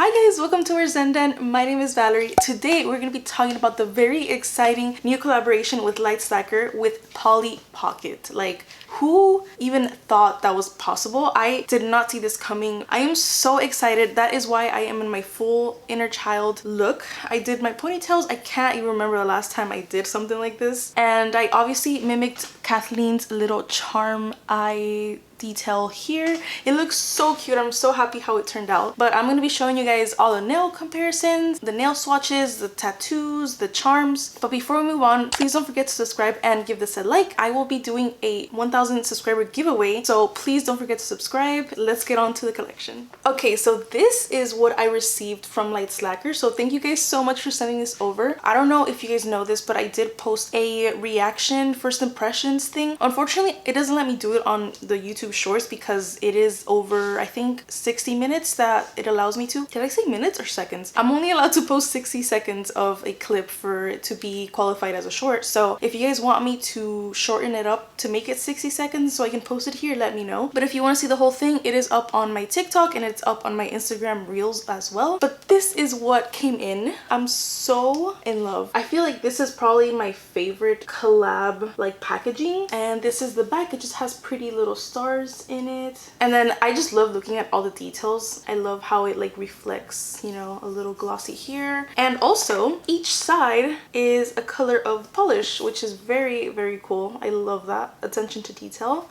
Hi guys, welcome to our ValZenDen. My name is Valerie. Today we're going to be talking about the very exciting new collaboration with Lacquer with Polly Pocket. Like, who even thought that was possible? I did not see this coming. I am so excited. That is why I am in my full inner child look. I did my ponytails. I can't even remember the last time I did something like this. And I obviously mimicked Kathleen's little charm eye detail here. It looks so cute. I'm so happy how it turned out. But I'm going to be showing you guys all the nail comparisons, the nail swatches, the tattoos, the charms. But before we move on, please don't forget to subscribe and give this a like. I will be doing a 1000 subscriber giveaway, so please don't forget to subscribe. Let's get on to the collection. Okay, so this is what I received from Lacquer. So thank you guys so much for sending this over. I don't know if you guys know this, but I did post a reaction first impressions thing. Unfortunately, it doesn't let me do it on the YouTube shorts because it is over, I think, 60 minutes that it allows me to. Did I say minutes or seconds? I'm only allowed to post 60 seconds of a clip for it to be qualified as a short. So if you guys want me to shorten it up to make it 60 seconds so I can post it here, let me know. But if you want to see the whole thing, it is up on my TikTok and it's up on my Instagram reels as well. But this is what came in. I'm so in love. I feel like this is probably my favorite collab like packaging. And this is the back. It just has pretty little stars in it. And then I just love looking at all the details. I love how it like reflects, you know, a little glossy here. And also each side is a color of polish, which is very, very cool. I love that attention to detail.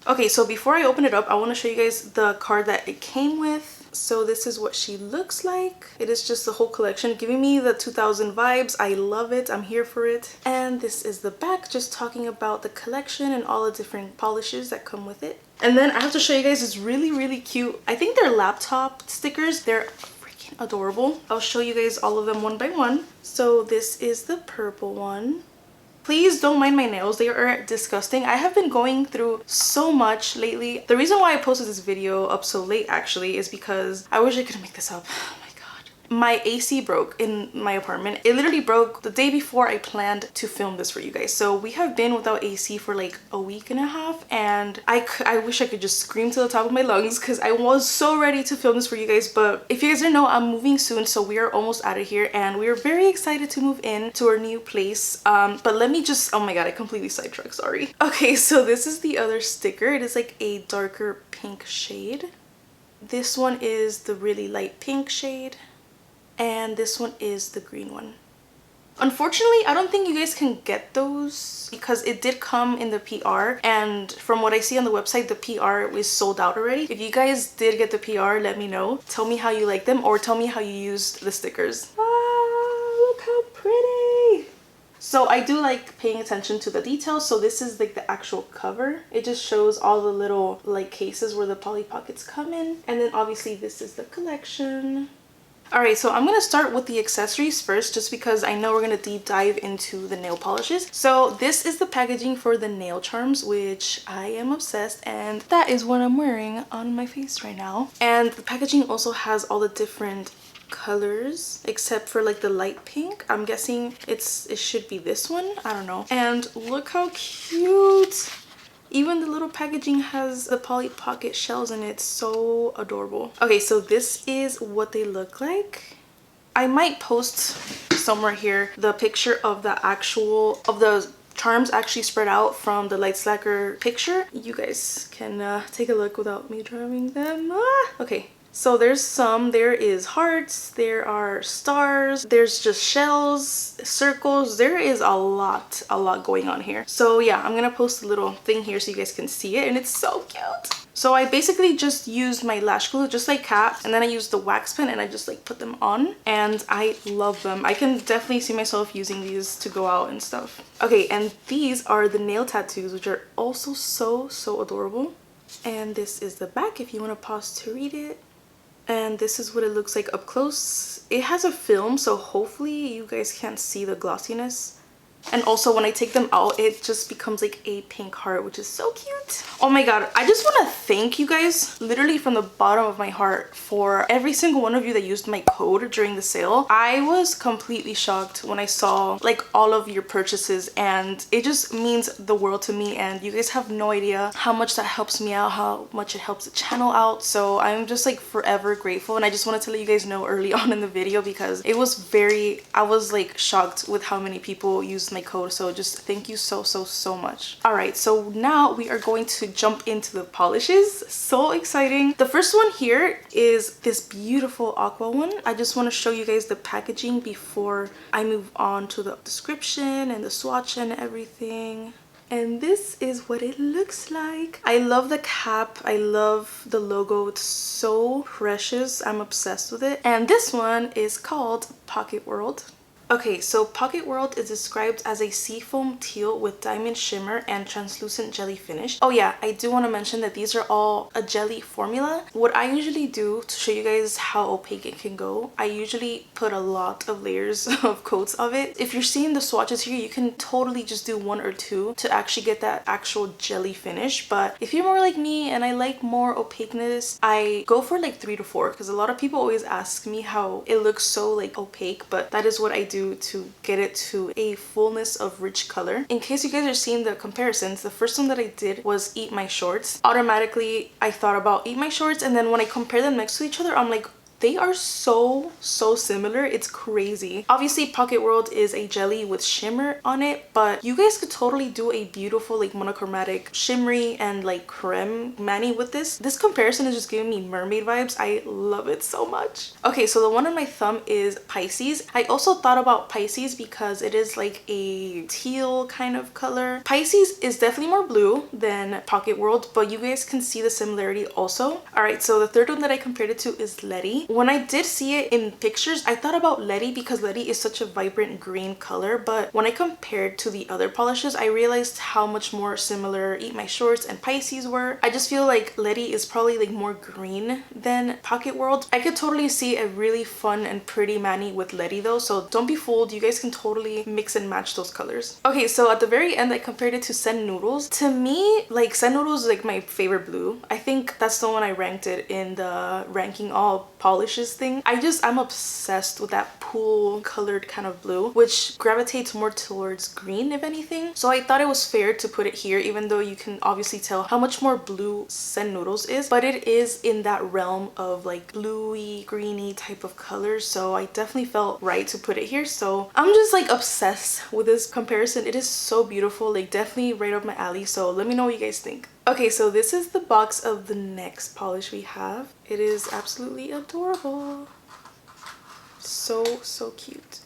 Okay, so before I open it up, I want to show you guys the card that it came with. So this is what she looks like. It is just the whole collection, giving me the 2000 vibes. I love it. I'm here for it. And this is the back, just talking about the collection and all the different polishes that come with it. And then I have to show you guys this really, really cute, I think they're laptop stickers. They're freaking adorable. I'll show you guys all of them one by one. So this is the purple one. Please don't mind my nails, they are disgusting. I have been going through so much lately. The reason why I posted this video up so late actually is because I wish I could make this up. Oh my god. My AC broke in my apartment. It literally broke the day before I planned to film this for you guys. So we have been without AC for like a week and a half, and I wish I could just scream to the top of my lungs because I was so ready to film this for you guys. But if you guys didn't know, I'm moving soon, so we are almost out of here and we are very excited to move in to our new place. But let me just, oh my god, I completely sidetracked, sorry. Okay, so this is the other sticker. It is like a darker pink shade. This one is the really light pink shade. And this one is the green one. Unfortunately, I don't think you guys can get those because it did come in the PR, and from what I see on the website, the PR is sold out already. If you guys did get the PR, let me know. Tell me how you like them, or tell me how you used the stickers. Ah, look how pretty! So I do like paying attention to the details. So this is like the actual cover. It just shows all the little like cases where the Polly Pockets come in. And then obviously this is the collection. Alright, so I'm going to start with the accessories first just because I know we're going to deep dive into the nail polishes. So this is the packaging for the nail charms, which I am obsessed, and that is what I'm wearing on my face right now. And the packaging also has all the different colors except for like the light pink. I'm guessing it should be this one. I don't know. And look how cute! Even the little packaging has the Polly Pocket shells in it. So adorable. Okay, so this is what they look like. I might post somewhere here the picture of the charms actually spread out from the Lacquer picture. You guys can take a look without me drawing them. Ah! Okay. So there is hearts, there are stars, there's just shells, circles. There is a lot going on here. So yeah, I'm gonna post a little thing here so you guys can see it, and it's so cute. So I basically just used my lash glue just like Kat, and then I used the wax pen and I just like put them on, and I love them. I can definitely see myself using these to go out and stuff. Okay, and these are the nail tattoos, which are also so adorable. And this is the back if you want to pause to read it. And this is what it looks like up close. It has a film, so hopefully you guys can't see the glossiness And also when I take them out, it just becomes like a pink heart, which is so cute. Oh my god, I just want to thank you guys literally from the bottom of my heart for every single one of you that used my code during the sale. I was completely shocked when I saw like all of your purchases, and it just means the world to me, and you guys have no idea how much that helps me out, how much it helps the channel out. So I'm just like forever grateful, and I just wanted to let you guys know early on in the video because it was I was like shocked with how many people used my code. So just thank you so much. All right, so now we are going to jump into the polishes. So exciting. The first one here is this beautiful aqua one. I just want to show you guys the packaging before I move on to the description and the swatch and everything. And this is what it looks like. I love the cap. I love the logo. It's so precious. I'm obsessed with it. And this one is called Pocket World. Okay, so Pocket World is described as a seafoam teal with diamond shimmer and translucent jelly finish. Oh yeah, I do want to mention that these are all a jelly formula. What I usually do to show you guys how opaque it can go, I usually put a lot of layers of coats of it. If you're seeing the swatches here, you can totally just do 1 or 2 to actually get that actual jelly finish. But if you're more like me and I like more opaqueness, I go for like 3 to 4 because a lot of people always ask me how it looks so like opaque, but that is what I do to get it to a fullness of rich color. In case you guys are seeing the comparisons, the first one that I did was Eat My Shorts. Automatically I thought about Eat My Shorts, and then when I compare them next to each other, I'm like, they are so similar. It's crazy. Obviously Pocket World is a jelly with shimmer on it, but you guys could totally do a beautiful like monochromatic shimmery and like creme mani with this. This comparison is just giving me mermaid vibes. I love it so much. Okay, so the one on my thumb is Pisces. I also thought about Pisces because it is like a teal kind of color. Pisces is definitely more blue than Pocket World, but you guys can see the similarity also. All right, so the third one that I compared it to is Letty. When I did see it in pictures, I thought about Letty because Letty is such a vibrant green color, but when I compared to the other polishes, I realized how much more similar Eat My Shorts and Pisces were. I just feel like Letty is probably like more green than Pocket World. I could totally see a really fun and pretty mani with Letty though, so don't be fooled. You guys can totally mix and match those colors. Okay, so at the very end, I compared it to Sen Noodles. To me, like Sen Noodles is like my favorite blue. I think that's the one I ranked it in the ranking all polishes thing. I'm obsessed with that pool colored kind of blue, which gravitates more towards green if anything. So I thought it was fair to put it here, even though you can obviously tell how much more blue Sen Noodles is, but it is in that realm of like bluey, greeny type of colors. So I definitely felt right to put it here. So I'm just like obsessed with this comparison. It is so beautiful, like definitely right up my alley. So let me know what you guys think. Okay, so this is the box of the next polish we have. It is absolutely adorable. So cute.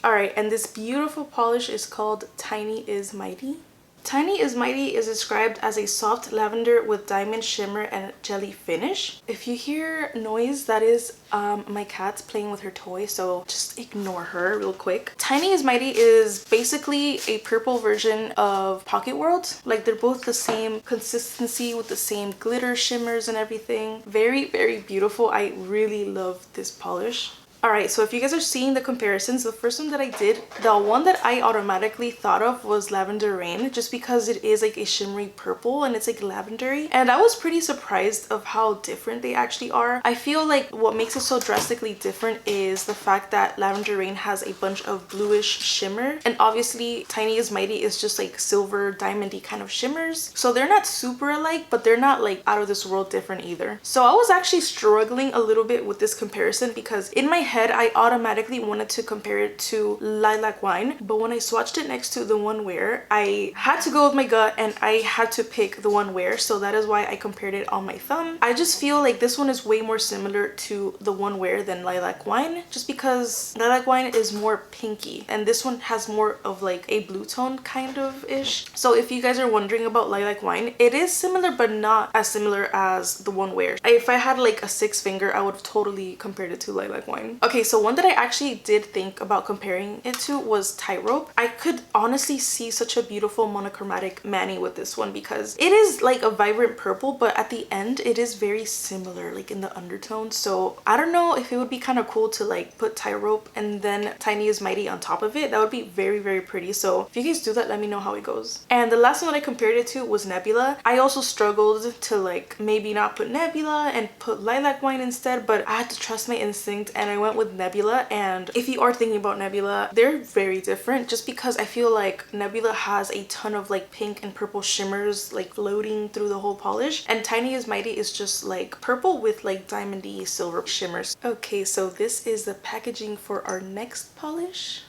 All right, and this beautiful polish is called Tiny is Mighty. Tiny is Mighty is described as a soft lavender with diamond shimmer and jelly finish. If you hear noise, that is my cat playing with her toy, so just ignore her real quick. Tiny is Mighty is basically a purple version of Pocket World. Like they're both the same consistency with the same glitter shimmers and everything. Very beautiful. I really love this polish. Alright, so if you guys are seeing the comparisons, the first one that I did, the one that I automatically thought of was Lavender Rain, just because it is like a shimmery purple and it's like lavendery. And I was pretty surprised of how different they actually are. I feel like what makes it so drastically different is the fact that Lavender Rain has a bunch of bluish shimmer, and obviously Tiny is Mighty is just like silver diamondy kind of shimmers. So they're not super alike, but they're not like out of this world different either. So I was actually struggling a little bit with this comparison because in my head I automatically wanted to compare it to Lilac Wine, but when I swatched it next to the One Wear, I had to go with my gut and I had to pick the One Wear, so that is why I compared it on my thumb. I just feel like this one is way more similar to the One Wear than Lilac Wine, just because Lilac Wine is more pinky and this one has more of like a blue tone kind of ish. So if you guys are wondering about Lilac Wine, it is similar but not as similar as the One Wear. If I had like a 6 finger, I would have totally compared it to Lilac Wine. Okay, so one that I actually did think about comparing it to was Tie Rope. I could honestly see such a beautiful monochromatic mani with this one because it is like a vibrant purple, but at the end it is very similar like in the undertone. So I don't know if it would be kind of cool to like put Tie Rope and then Tiny is Mighty on top of it. That would be very, very pretty. So if you guys do that, let me know how it goes. And the last one that I compared it to was Nebula. I also struggled to like maybe not put Nebula and put Lilac Wine instead, but I had to trust my instinct and I went with Nebula. And if you are thinking about Nebula, they're very different just because I feel like Nebula has a ton of like pink and purple shimmers like floating through the whole polish, and Tiny is Mighty is just like purple with like diamondy silver shimmers. Okay, so this is the packaging for our next polish.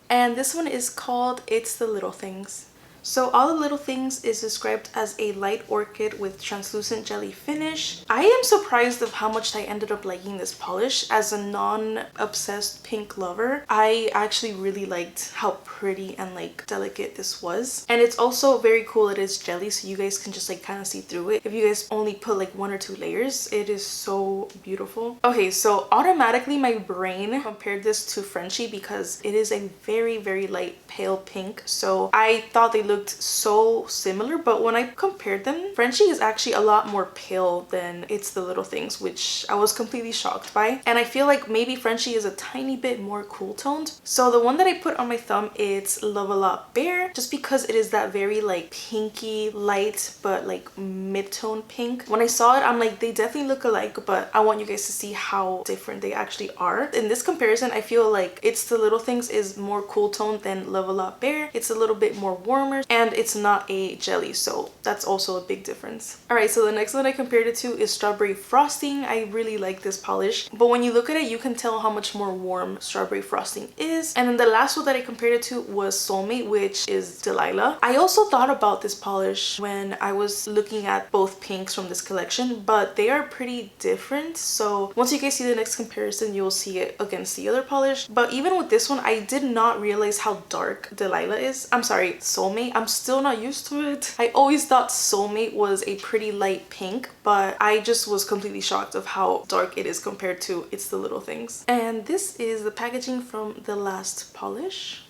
And this one is called It's the Little Things. So All the Little Things is described as a light orchid with translucent jelly finish. I am surprised of how much I ended up liking this polish. As a non-obsessed pink lover, I actually really liked how pretty and like delicate this was. And it's also very cool it is jelly, so you guys can just like kind of see through it. If you guys only put like 1 or 2 layers, it is so beautiful. Okay, so automatically my brain compared this to Frenchie because it is a very, very light pale pink. So I thought they looked so similar, but when I compared them, Frenchie is actually a lot more pale than It's the Little Things, which I was completely shocked by. And I feel like maybe Frenchie is a tiny bit more cool toned. So the one that I put on my thumb, it's Love a Lot Bear, just because it is that very like pinky light but like mid-tone pink. When I saw it, I'm like, they definitely look alike, but I want you guys to see how different they actually are. In this comparison, I feel like It's the Little Things is more cool toned than Love a Lot Bear. It's a little bit more warmer and it's not a jelly, so that's also a big difference. All right, so the next one I compared it to is Strawberry Frosting. I really like this polish, but when you look at it, you can tell how much more warm Strawberry Frosting is. And then the last one that I compared it to was Soulmate, which is Delilah. I also thought about this polish when I was looking at both pinks from this collection, but they are pretty different. So once you guys see the next comparison, you'll see it against the other polish. But even with this one, I did not realize how dark Delilah is. I'm sorry, Soulmate. I'm still not used to it. I always thought Soulmate was a pretty light pink, but I just was completely shocked of how dark it is compared to It's the Little Things. And this is the packaging from the last polish.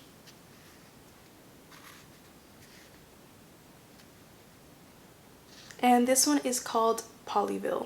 And this one is called Polyville.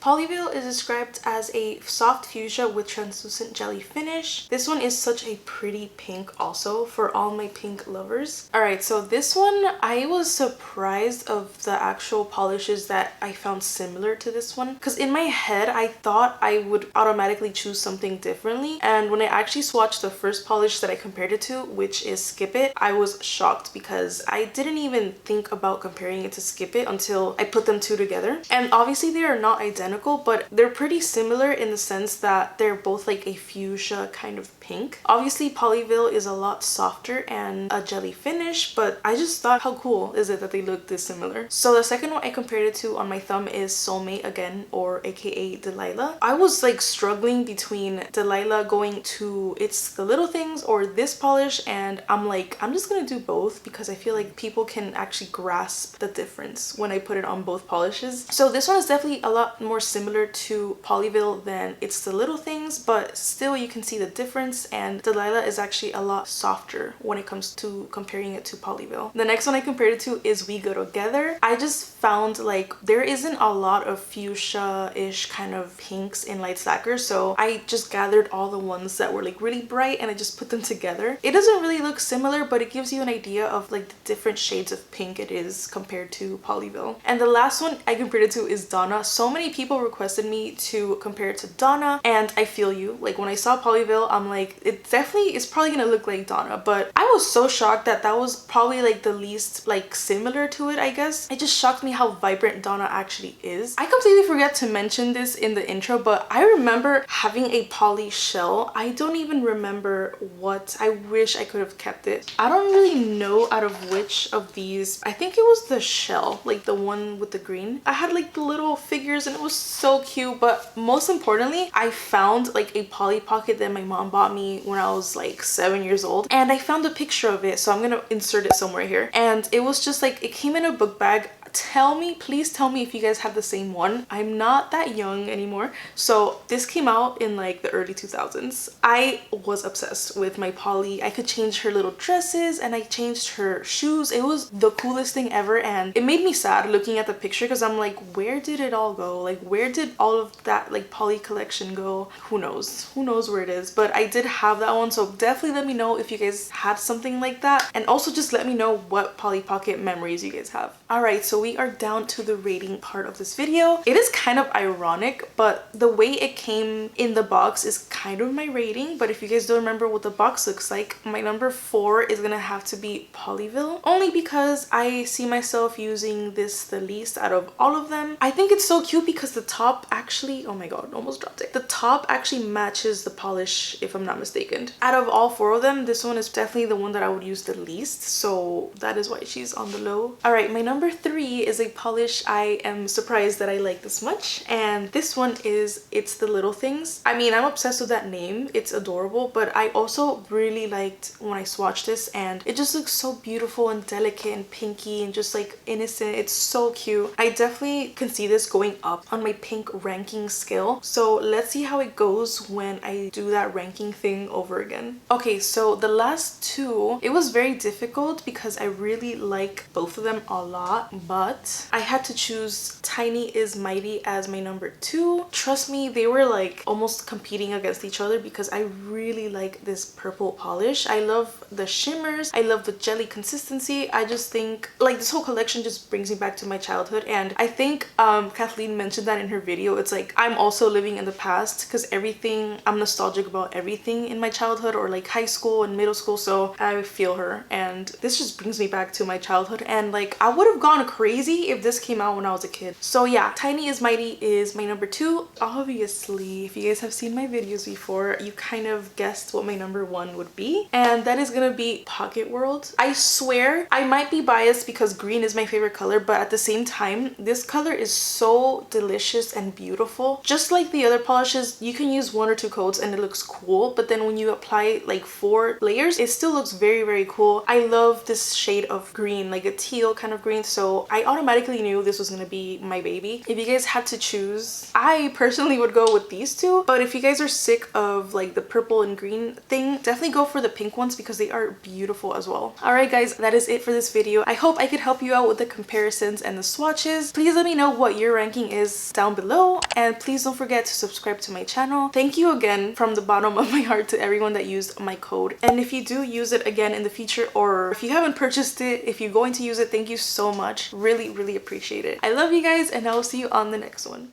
Polyville is described as a soft fuchsia with translucent jelly finish. This one is such a pretty pink also for all my pink lovers. Alright, so this one, I was surprised of the actual polishes that I found similar to this one. Because in my head, I thought I would automatically choose something differently. And when I actually swatched the first polish that I compared it to, which is Skip It, I was shocked because I didn't even think about comparing it to Skip It until I put them two together. And obviously they are not identical, but they're pretty similar in the sense that they're both like a fuchsia kind of pink. Obviously Polyville is a lot softer and a jelly finish, but I just thought how cool is it that they look this similar. So the second one I compared it to on my thumb is Soulmate again, or aka Delilah. I was like struggling between Delilah going to It's the Little Things or this polish, and I'm like, I'm just gonna do both because I feel like people can actually grasp the difference when I put it on both polishes. So this one is definitely a lot more similar to Polyville than It's the Little Things, but still you can see the difference, and Delilah is actually a lot softer when it comes to comparing it to Polyville. The next one I compared it to is We Go Together. I just found like there isn't a lot of fuchsia-ish kind of pinks in Lights Lacquer, so I just gathered all the ones that were like really bright and I just put them together. It doesn't really look similar, but it gives you an idea of like the different shades of pink it is compared to Polyville. And the last one I compared it to is Donna. So many people requested me to compare it to Donna, and I feel you. Like when I saw Polyville, I'm like, it definitely is probably gonna look like Donna, but I was so shocked that that was probably like the least like similar to it, I guess. It just shocked me how vibrant Donna actually is. I completely forgot to mention this in the intro, but I remember having a poly shell. I don't even remember what. I wish I could have kept it. I don't really know out of which of these. I think it was the shell, like the one with the green. I had like the little figures and it was so cute, but most importantly, I found like a Polly Pocket that my mom bought me when I was like 7 years old, and I found a picture of it, so I'm gonna insert it somewhere here. And it was just like, it came in a book bag. Please tell me if you guys have the same one. I'm not that young anymore. So this came out in like the early 2000s. I was obsessed with my Polly. I could change her little dresses and I changed her shoes. It was the coolest thing ever, and it made me sad looking at the picture because I'm like, where did it all go? Like, where did all of that like Polly collection go? Who knows? Who knows where it is? But I did have that one, so definitely let me know if you guys had something like that, and also just let me know what Polly Pocket memories you guys have. All right, so we are down to the rating part of this video. It is kind of ironic, but the way it came in the box is kind of my rating. But if you guys don't remember what the box looks like, my number 4 is gonna have to be Polyville, only because I see myself using this the least out of all of them. I think it's so cute because the top actually, oh my god, almost dropped it. The top actually matches the polish, if I'm not mistaken. Out of all 4 of them, this one is definitely the one that I would use the least, so that is why she's on the low. All right, my number 3 is a polish I am surprised that I like this much, and this one is It's the Little Things. I mean, I'm obsessed with that name. It's adorable, but I also really liked when I swatched this, and it just looks so beautiful and delicate and pinky and just like innocent. It's so cute. I definitely can see this going up on my pink ranking scale, so let's see how it goes when I do that ranking thing over again. Okay, so the last 2, it was very difficult because I really like both of them a lot, but I had to choose Tiny is Mighty as my number 2. Trust me, they were like almost competing against each other because I really like this purple polish. I love the shimmers, I love the jelly consistency. I just think like this whole collection just brings me back to my childhood, and I think Kathleen mentioned that in her video. It's like I'm also living in the past because I'm nostalgic about everything in my childhood or like high school and middle school, so I feel her, and this just brings me back to my childhood, and like I would have gone crazy if this came out when I was a kid. So yeah, Tiny is Mighty is my number 2. Obviously, if you guys have seen my videos before, you kind of guessed what my number 1 would be, and that is gonna be Pocket World. I swear I might be biased because green is my favorite color, but at the same time, this color is so delicious and beautiful. Just like the other polishes, you can use 1 or 2 coats and it looks cool, but then when you apply like 4 layers, it still looks very, very cool. I love this shade of green, like a teal kind of green, so I automatically knew this was gonna be my baby. If you guys had to choose, I personally would go with these 2, but if you guys are sick of like the purple and green thing, definitely go for the pink ones because they are beautiful as well. All right guys, that is it for this video. I hope I could help you out with the comparisons and the swatches. Please let me know what your ranking is down below, and please don't forget to subscribe to my channel. Thank you again from the bottom of my heart to everyone that used my code, and if you do use it again in the future, or if you haven't purchased it, if you're going to use it, thank you so much. Really, really appreciate it. I love you guys, and I will see you on the next one.